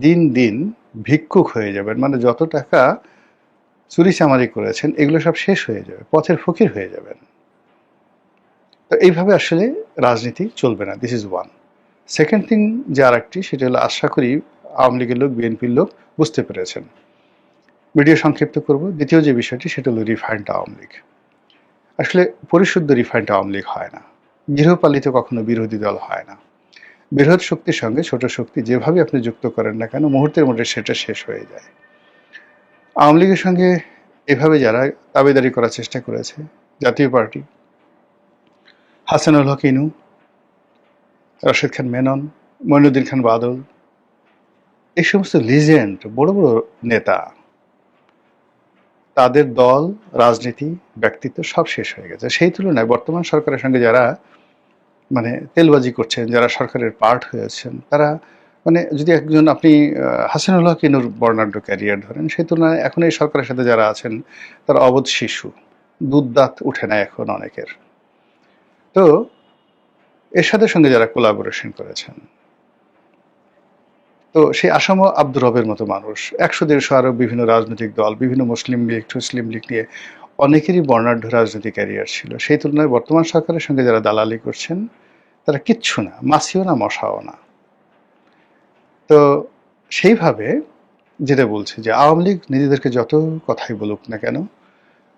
দিন দিন ভিক্ষুক হয়ে যাবেন। মানে যত টাকা চুরি চামারি করেছেন এগুলো সব শেষ হয়ে যাবে, পথের ফকির হয়ে যাবেন। তো এইভাবে আসলে রাজনীতি চলবে না, this is one. Second thing যে আর একটি, সেটা হলো আশা করি আওয়ামী লীগের লোক, বিএনপির লোক বুঝতে পেরেছেন। ভিডিও সংক্ষিপ্ত করব। দ্বিতীয় যে বিষয়টি সেটা হলো রিফাইন্ড আওয়ামী লীগ। আসলে পরিশুদ্ধ রিফাইন্ড আওয়ামী লীগ হয় না, গৃহপালিত কখনো বিরোধী দল হয় না। বৃহৎ শক্তির সঙ্গে ছোট শক্তি যেভাবে আপনি যুক্ত করেন না কেন, মুহূর্তের মধ্যে সেটা শেষ হয়ে যায়। আওয়ামী লীগের সঙ্গে এভাবে যারা দাবিদারি করার চেষ্টা করেছে, জাতীয় পার্টি, হাসানুল হক ইনু, রাশেদ খান মেনন, মঈনুদ্দিন খান বাদল, এই সমস্ত লিজেন্ড বড় বড় নেতা, তাদের দল, রাজনীতি, ব্যক্তিত্ব সব শেষ হয়ে গেছে। সেই তুলনায় বর্তমান সরকারের সঙ্গে যারা মানে তেলবাজি করছেন, যারা সরকারের পার্ট হয়েছেন, তারা মানে যদি একজন আপনি হাসানুল হক ইনুর বর্ণাঢ্য ক্যারিয়ার ধরেন, সেই তুলনায় এখন এই সরকারের সাথে যারা আছেন তারা অবোধ শিশু, দুধ দাঁত উঠে না এখন অনেকের। তো এরশাদের সঙ্গে যারা কোলাবোরেশন করেছেন, তো সেই আসাম আব্দুর রবের মতো মানুষ, 100-150 আরো বিভিন্ন রাজনৈতিক দল, বিভিন্ন মুসলিম লীগ নিয়ে অনেকেরই বর্ণাঢ্য রাজনৈতিক ক্যারিয়ার ছিল। সেই তুলনায় বর্তমান সরকারের সঙ্গে যারা দালালি করছেন তারা কিচ্ছু না, মাছিও না, মশাও না। তো সেইভাবে যেটা বলছে যে আওয়ামী লীগ নিজেদেরকে যত কথাই বলুক না কেন,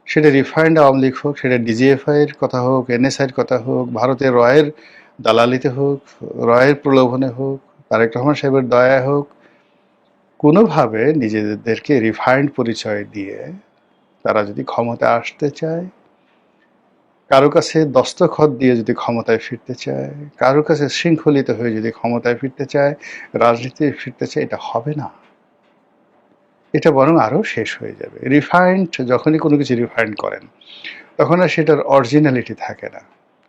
সেটা রিফাইন্ড আওয়ামী লীগ হোক, সেটা ডিজিএফআই এর কথা হোক, এনএসআই এর কথা হোক, ভারতের রয়ের দালালিতে হোক, রয়ের প্রলোভনে হোক, তারেক রহমান সাহেবের দয়া হোক, কোনোভাবে নিজেদেরকে রিফাইন্ড পরিচয় দিয়ে তারা যদি ক্ষমতা আসতে চায়, কারো কাছে দস্তখত দিয়ে যদি ক্ষমতায় ফিরতে চায়, কারো কাছে শৃঙ্খলিত হয়ে যদি ক্ষমতায় ফিরতে চায়, রাজনীতি ফিরতে চায়, এটা হবে না। এটা বরং আরো শেষ হয়ে যাবে। রিফাইন্ড, যখনই কোনো কিছু রিফাইন্ড করেন তখন আর সেটার অরিজিনালিটি থাকে না।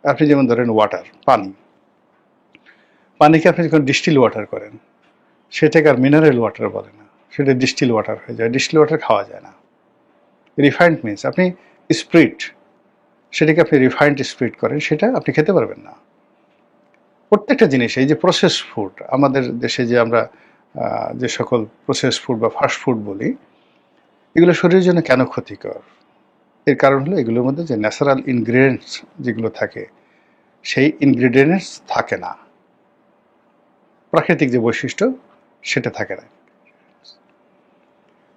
আপনি যেমন ধরেন ওয়াটার, পানিকে আপনি যখন ডিস্টিল ওয়াটার করেন সেটাকে আর মিনারেল ওয়াটার বলে না, সেটা ডিস্টিল ওয়াটার হয়ে যায়। ডিস্টিল ওয়াটার খাওয়া যায় না। রিফাইন্ড মিনস আপনি স্প্রিট, সেটাকে আপনি রিফাইন্ড স্প্রিট করেন, সেটা আপনি খেতে পারবেন না। প্রত্যেকটা জিনিস, এই যে প্রসেস ফুড, আমাদের দেশে যে আমরা যে সকল প্রসেস ফুড বা ফাস্ট ফুড বলি, এগুলো শরীরের জন্য কেন ক্ষতিকর? এর কারণ হলো এগুলোর মধ্যে যে ন্যাচারাল ইনগ্রিডিয়েন্টস যেগুলো থাকে, সেই ইনগ্রিডিয়েন্টস থাকে না, প্রাকৃতিক যে বৈশিষ্ট্য সেটা থাকে না।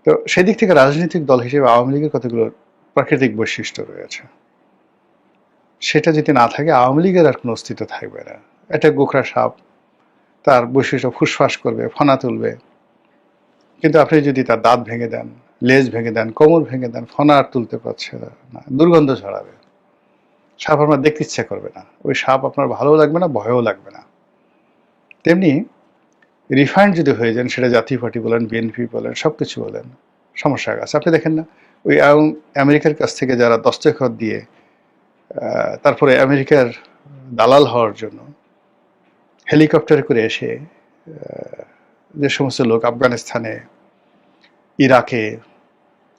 তো সেদিক থেকে রাজনৈতিক দল হিসেবে আওয়ামী লীগের কতগুলো প্রাকৃতিক বৈশিষ্ট্য রয়েছে, সেটা যদি না থাকে আওয়ামী লীগের আর কোনো অস্তিত্ব থাকবে না। একটা গোখরা সাপ, তার বৈশিষ্ট্য ফুসফাস করবে, ফনা তুলবে, কিন্তু আপনি যদি তার দাঁত ভেঙে দেন, লেজ ভেঙে দেন, কোমর ভেঙে দেন, ফনা আর তুলতে পারছে না, দুর্গন্ধ ছড়াবে, সাপ আপনার দেখতে ইচ্ছা করবে না, ওই সাপ আপনার ভালো লাগবে না, ভয়ও লাগবে না। তেমনি রিফাইন্ড যদি হয়ে যান, সেটা জাতীয় পার্টি বলেন, বিএনপি বলেন, সব কিছু বলেন, সমস্যা আছে। আপনি দেখেন না, ওই আমেরিকার কাছ থেকে যারা দস্তখত দিয়ে তারপরে আমেরিকার দালাল হওয়ার জন্য হেলিকপ্টারে করে এসে যে সমস্ত লোক আফগানিস্তানে, ইরাকে,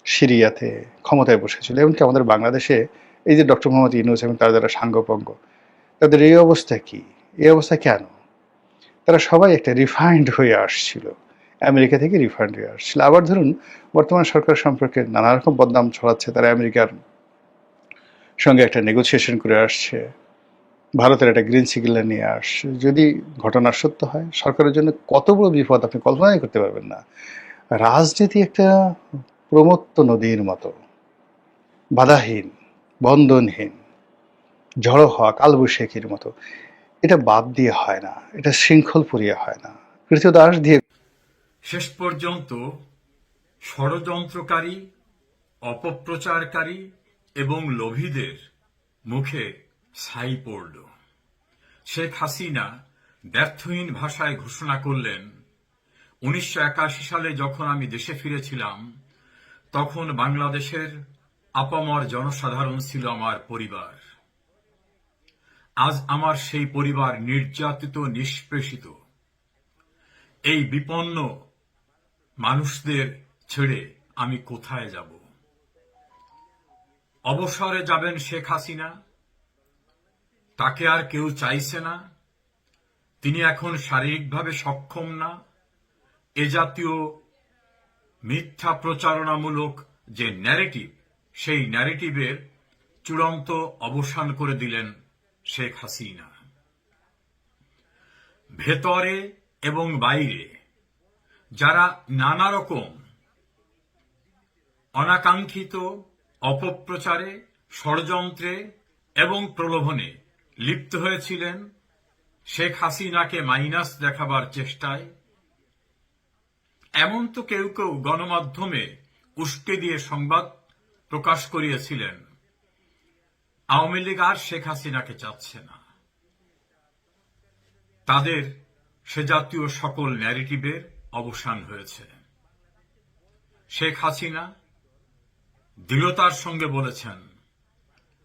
সিরিয়াতে ক্ষমতায় বসেছিল, এমনকি আমাদের বাংলাদেশে এই যে ডক্টর মোহাম্মদ ইউনূস এবং তার যারা সাঙ্গপাঙ্গ, তাদের এই অবস্থা কি? এই অবস্থা কেন? তারা সবাই একটা রিফাইন্ড হয়ে আসছিল, আমেরিকা থেকে রিফাইন্ড হয়ে আসছিল। আবার ধরুন, বর্তমান সরকার সম্পর্কে নানা রকম বদনাম ছড়াচ্ছে, তারা আমেরিকার সঙ্গে একটা নেগোসিয়েশন করে আসছে, ভারতের একটা গ্রিন সিগন্যাল নিয়ে আসছে। যদি ঘটনা সত্য হয়, সরকারের জন্য কত বড় বিপদ আপনি কল্পনাই করতে পারবেন না। রাজনীতি একটা প্রমত্ত নদীর মতো, বাধাহীন, বন্ধনহীন, ঝড়ো হওয়া কালবৈশাখীর মতো। এটা বাদ দিয়ে হয় না, এটা শৃঙ্খল পুরিয়ে হয় না, কৃতদাস দিয়ে। শেষ পর্যন্ত ষড়যন্ত্রকারী, অপপ্রচারকারী এবং লোভীদের মুখে ছাই পড়ল। শেখ হাসিনা ব্যর্থহীন ভাষায় ঘোষণা করলেন, 1981 সালে যখন আমি দেশে ফিরেছিলাম, তখন বাংলাদেশের আপামর জনসাধারণ ছিল আমার পরিবার। আজ আমার সেই পরিবার নির্যাতিত, নিষ্পেষিত। এই বিপন্ন মানুষদের ছেড়ে আমি কোথায় যাব? অবসরে যাবেন শেখ হাসিনা, তাকে আর কেউ চাইছে না, তিনি এখন শারীরিকভাবে সক্ষম না। এ জাতীয় মিথ্যা প্রচারণামূলক যে ন্যারেটিভ, সেই ন্যারেটিভের চূড়ান্ত অবসান করে দিলেন শেখ হাসিনা। ভেতরে এবং বাইরে যারা নানা রকম অনাকাঙ্ক্ষিত অপপ্রচারে, ষড়যন্ত্রে এবং প্রলোভনে লিপ্ত হয়েছিলেন, শেখ হাসিনাকে মাইনাস দেখাবার চেষ্টায়, এমন তো কেউ কেউ গণমাধ্যমে উস্কে দিয়ে সংবাদ প্রকাশ করিয়েছিলেন আওয়ামী লীগ আর শেখ হাসিনাকে চাচ্ছে না। তাদের সে জাতীয় সকল ন্যারেটিভের অবসান হয়েছে। শেখ হাসিনা দৃঢ়তার সঙ্গে বলেছেন,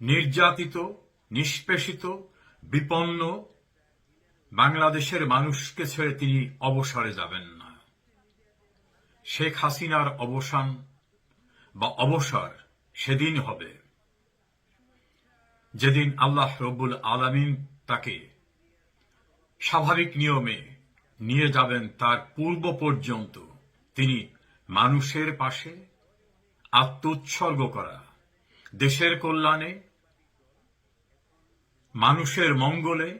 নির্যাতিত, নিষ্পেষিত, বিপন্ন বাংলাদেশের মানুষকে ছেড়ে তিনি অবসরে যাবেন না। শেখ হাসিনার অবসান বা অবসর সেদিন হবে যেদিন আল্লাহ রব্বুল আলামিন তাকে স্বাভাবিক নিয়মে নিয়ে যাবেন। তার পূর্ব পর্যন্ত তিনি মানুষের পাশে আত্মোৎসর্গ করা, দেশের কল্যাণে, মানুষের মঙ্গলে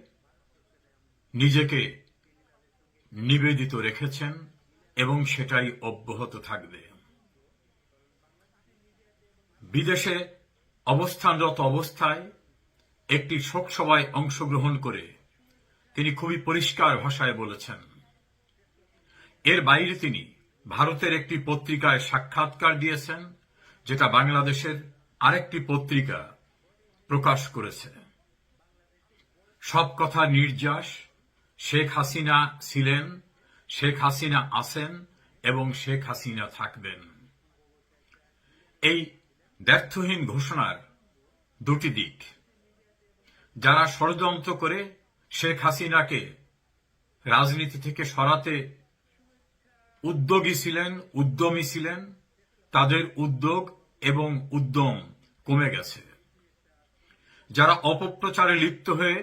নিজেকে নিবেদিত রেখেছেন এবং সেটাই অব্যাহত থাকবে। বিদেশে অবস্থানরত অবস্থায় একটি শোকসভায় অংশগ্রহণ করে তিনি খুবই পরিষ্কার ভাষায় বলেছেন। এর বাইরে তিনি ভারতের একটি পত্রিকায় সাক্ষাৎকার দিয়েছেন, যেটা বাংলাদেশের আরেকটি পত্রিকা প্রকাশ করেছে। সব কথা নির্যাস, শেখ হাসিনা ছিলেন, শেখ হাসিনা আছেন এবং শেখ হাসিনা থাকবেন। এই দ্ব্যর্থহীন ঘোষণার দুটি দিক। যারা ষড়যন্ত্র করে শেখ হাসিনাকে রাজনীতি থেকে সরাতে উদ্যমী ছিলেন, তাদের উদ্যোগ এবং উদ্যম কমে গেছে। যারা অপপ্রচারে লিপ্ত হয়ে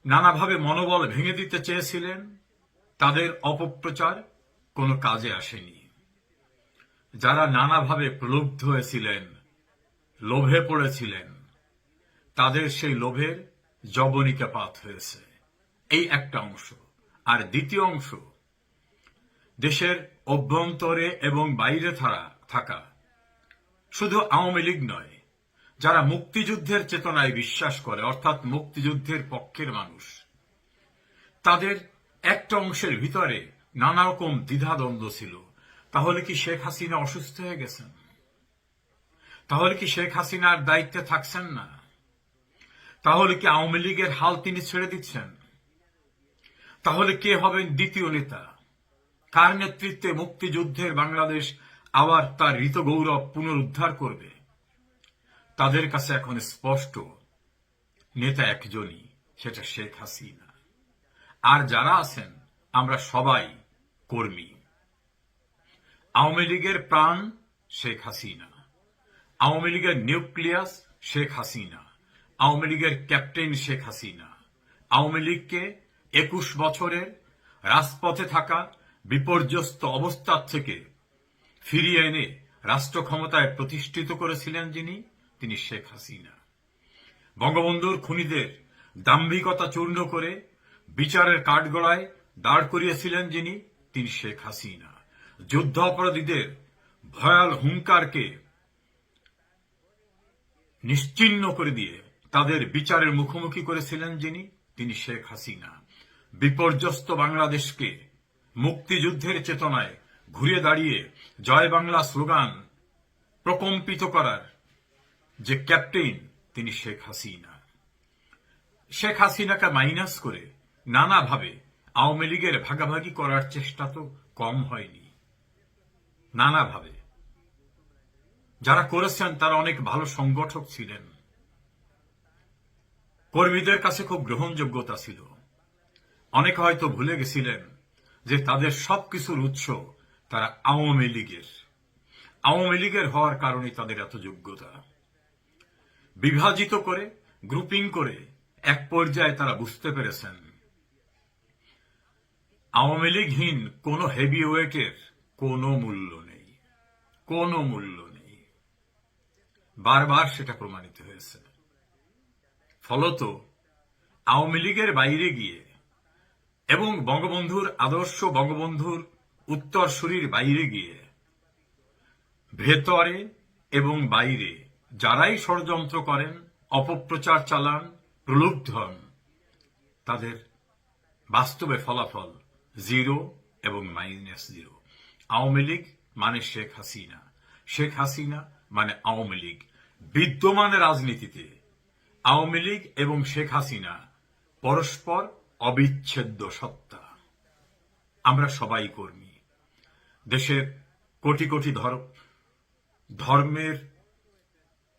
নানাভাবে মনোবল ভেঙে দিতে চেয়েছিলেন, তাদের অপপ্রচার কোনো কাজে আসেনি। যারা নানাভাবে প্রলুব্ধ হয়েছিলেন, লোভে পড়েছিলেন, তাদের সেই লোভের যবনিকাপাত হয়েছে। এই একটা অংশ। আর দ্বিতীয় অংশ, দেশের অভ্যন্তরে এবং বাইরে থাকা শুধু আওয়ামী লীগ নয়, যারা মুক্তিযুদ্ধের চেতনায় বিশ্বাস করে, অর্থাৎ মুক্তিযুদ্ধের পক্ষের মানুষ, তাদের একটা অংশের ভিতরে নানা রকম দ্বিধাদ্বন্দ্ব ছিল। তাহলে কি শেখ হাসিনা অসুস্থ হয়ে গেছেন? তাহলে কি শেখ হাসিনার দায়িত্বে থাকছেন না? তাহলে কি আওয়ামী লীগের হাল তিনি ছেড়ে দিচ্ছেন? তাহলে কে হবেন দ্বিতীয় নেতা? কার নেতৃত্বে মুক্তিযুদ্ধের বাংলাদেশ আবার তার ঋতগৌরব পুনরুদ্ধার করবে? তাদের কাছে এখন স্পষ্ট, নেতা একজনই, সেটা শেখ হাসিনা। আর যারা আছেন, আমরা সবাই কর্মী। আওয়ামী লীগের প্রাণ শেখ হাসিনা, আওয়ামী লীগের নিউক্লিয়াস শেখ হাসিনা, আওয়ামী লীগের ক্যাপ্টেন শেখ হাসিনা। আওয়ামী লীগকে 21 বছরের রাজপথে থাকা বিপর্যস্ত অবস্থা থেকে ফিরিয়ে এনে রাষ্ট্র ক্ষমতায় প্রতিষ্ঠিত করেছিলেন যিনি, তিনি শেখ হাসিনা। বঙ্গবন্ধুর খুনিদের দাম্ভিকতা চূর্ণ করে বিচারের কাঠগড়ায় দাঁড় করিয়েছিলেন যিনি, তিনি শেখ হাসিনা। যুদ্ধ অপরাধীদের ভয়াল হুঙ্কারকে নিশ্চিহ্ন করে দিয়ে তাদের বিচারের মুখোমুখি করেছিলেন যিনি, তিনি শেখ হাসিনা। বিপর্যস্ত বাংলাদেশকে মুক্তিযুদ্ধের চেতনায় ঘুরে দাঁড়িয়ে জয় বাংলা স্লোগান প্রকম্পিত করার যে ক্যাপ্টেন, তিনি শেখ হাসিনা। শেখ হাসিনাকে মাইনাস করে নানাভাবে আওয়ামী লীগের ভাগাভাগি করার চেষ্টা তো কম হয়নি। নানাভাবে যারা করেছেন তারা অনেক ভালো সংগঠক ছিলেন, কর্মীদের কাছে খুব গ্রহণযোগ্যতা ছিল। অনেকে হয়তো ভুলে গেছিলেন যে তাদের সবকিছুর উৎস তারা আওয়ামী লীগের হওয়ার কারণে তাদের এত যোগ্যতা। বিভাজিত করে, গ্রুপিং করে এক পর্যায়ে তারা বুঝতে পেরেছেন আওয়ামী লীগহীন কোন হেভি ওয়েটের কোনো মূল্য নেই, কোনো মূল্য নেই। বারবার সেটা প্রমাণিত হয়েছে। ফলত আওয়ামী লীগের বাইরে গিয়ে এবং বঙ্গবন্ধুর আদর্শ, বঙ্গবন্ধুর উত্তরসূরির বাইরে গিয়ে ভেতরে এবং বাইরে যারাই ষড়যন্ত্র করেন, অপপ্রচার চালান, প্রলুব্ধ হন, তাদের বাস্তবে ফলাফল 0 এবং -0। আওয়ামী লীগ মানে শেখ হাসিনা, শেখ হাসিনা মানে আওয়ামী লীগ। বিদ্যমান রাজনীতিতে আওয়ামী লীগ এবং শেখ হাসিনা পরস্পর অবিচ্ছেদ্য সত্তা। আমরা সবাই কর্মী। দেশের কোটি কোটি ধর্মের,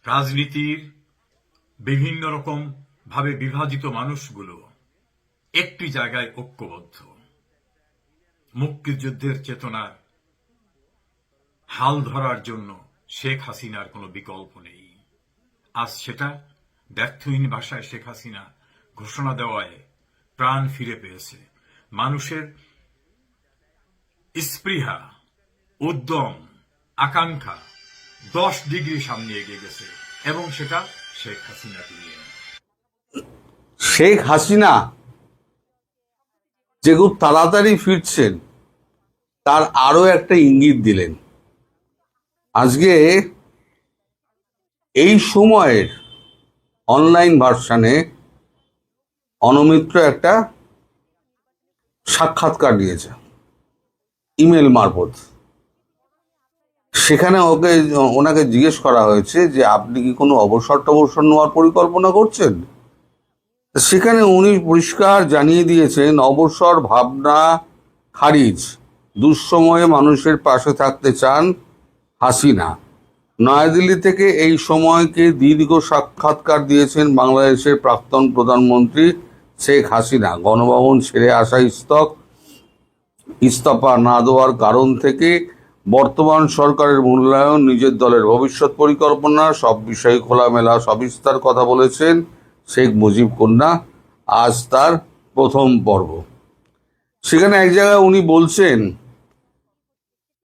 রাজনীতির বিভিন্ন রকম ভাবে বিভাজিত মানুষগুলো একটি জায়গায় ঐক্যবদ্ধ। মুক্তিযুদ্ধের চেতনার হাল ধরার জন্য শেখ হাসিনার কোনো বিকল্প নেই। আজ সেটা ব্যর্থহীন ভাষায় শেখ হাসিনা ঘোষণা দেওয়ায় প্রাণ ফিরে পেয়েছে। মানুষের স্পৃহা, উদ্যম, আকাঙ্ক্ষা 10 ডিগ্রি সামনে এগিয়ে গেছে এবং সেটা শেখ হাসিনাকে নিয়ে। শেখ হাসিনা যে খুব তাড়াতাড়ি ফিরছেন তার আরো একটা ইঙ্গিত দিলেন। আজকে এই সময়ের অনলাইন ভার্সানে অনমিত্র একটা সাক্ষাৎকার দিয়েছে ইমেল মারফত। সেখানে ওনাকে জিজ্ঞেস করা হয়েছে যে আপনি কি কোনো অবসর টবসর নেওয়ার পরিকল্পনা করছেন। সেখানে উনি পরিষ্কার জানিয়ে দিয়েছেন অবসর ভাবনা খারিজ, দুঃসময়ে মানুষের পাশে থাকতে চান হাসিনা। নয়াদিল্লি থেকে এই সময়কে দীর্ঘ সাক্ষাৎকার দিয়েছেন বাংলাদেশের প্রাক্তন প্রধানমন্ত্রী শেখ হাসিনা। গণভবন ছেড়ে আসা ইস্তফা না দেওয়ার কারণ থেকে বর্তমান সরকারের মূল্যায়ন, নিজের দলের ভবিষ্যৎ পরিকল্পনা সব বিষয়ে খোলামেলা সবিস্তার কথা বলেছেন শেখ মুজিব কন্যা। আজ তার প্রথম পর্ব। সেখানে এক জায়গায় উনি বলছেন